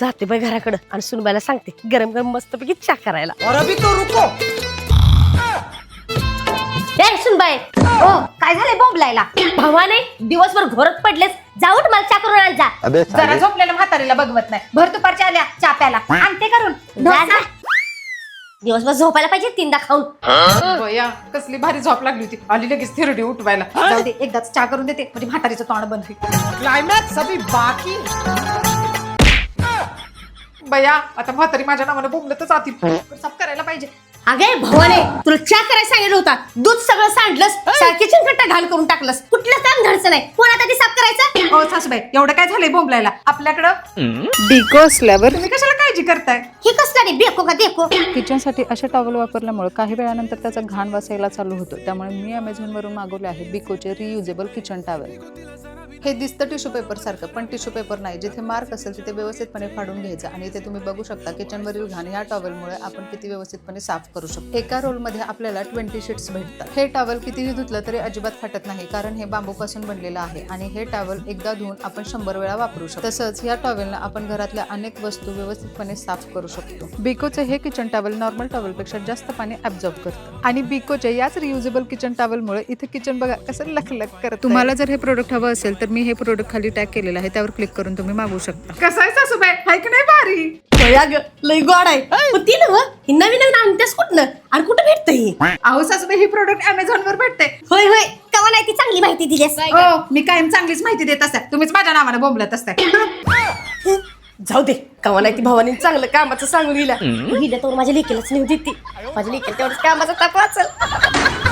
जाते बाई घराकडं आणि सुनबाईला सांगते गरम गरम मस्तपैकी चहा करायला. और अभी तो रुको. ए सुनबाई, ओ काय झालंय बोंबलायला? भावाने दिवसभर घोरत पडलेस, जाऊट मला चहा करून आण जा. जरा झोपलेल्या म्हातारीला बघवत नाही. भर दुपारच्या आल्या चहा प्याला आणते करून. जा जा. दिवसभर झोपायला पाहिजे 3दा खाऊन. बया कसली भारी झोप लागली होती. आली लगेच थिरडी उठवायला. जाऊ दे एकदाच चहा करून देते म्हणजे म्हातारीचं तोंड बंद होईल. क्लाइमॅक्स अभी बाकी. बया आता म्हातारी माझ्या नावाने बोंबलतच आती. साफ करायला पाहिजे. अगे भवाने, तुला चहा करायला सांगितलं होता, दूध सगळं सांडलंस, किचन कट्टा घाण करून टाकलंस, कुठलं काम घडचं नाही. कोण आता ते साफ करायचं? ओ सासूबाई एवढं काय झालंय बोंबलायला? आपल्याकडं डिको असल्यावर तुम्ही कशाला काळजी करताय? हे कसलं रे बेको का देखो? किचनसाठी असे टॉवेल वापरल्यामुळे काही वेळानंतर त्याचा घाण वास यायला चालू होतो. त्यामुळे मी अमेझॉनवरून मागवले आहे बिकोचे रियुजेबल किचन टॉवेल. हे दिसतं टिश्यू पेपर सारखं, पण टिश्यू पेपर नाही. जिथे मार्क असेल तिथे व्यवस्थितपणे फाडून घ्यायचं आणि इथे तुम्ही बघू शकता किचनवरील घाण या टॉवेलमुळे आपण किती व्यवस्थितपणे साफ करू शकतो. एका रोलमध्ये आपल्याला 20 शीट्स भेटतात. हे टॉवेल कितीही धुतलं तरी अजिबात फाटत नाही, कारण हे बांबूपासून बनलेलं आहे आणि हे टॉवेल एकदा धुवून आपण 100 वेळा वापरू शकतो. तसंच या टॉवेलनं आपण घरातल्या अनेक वस्तू व्यवस्थितपणे साफ करू शकतो. बिकोचे हे किचन टॉवेल नॉर्मल टॉवेलपेक्षा जास्त पाणी ऍब्झॉर्ब करतं आणि बिकोच्या याच रियुजेबल किचन टॉवेलमुळे इथे किचन बघा कसं लखलख करतं. तुम्हाला जर हे प्रोडक्ट हवं असेल तर मी हे प्रोडक्ट खाली टॅग केलेलं आहे, त्यावर क्लिक करून तुम्ही मागवू शकता. कसं आहे सासूबाई? हाय की नाही भारी? बया ग, लय गोड आहे. पण ती नव्ह, ही नवीन नवीन आणतेस कुठनं आणि कुठं भेटतं ही? अहो सासूबाई ही प्रोडक्ट अमेझॉन वर भेटते. होय होय, कवा नाही ती चांगली माहिती दिलीस. हो मी कायम चांगलीच माहिती देत असते. तुम्हीच माझ्या नावाने बोंबलत असताय. जाऊ दे, कवा नाही ती भावानी चांगलं कामाचं सांगून हिला तर माझ्या लेकीलाच नेऊ देते. माझ्या लेकीला तेवढंच कामाचा ताप वाचल.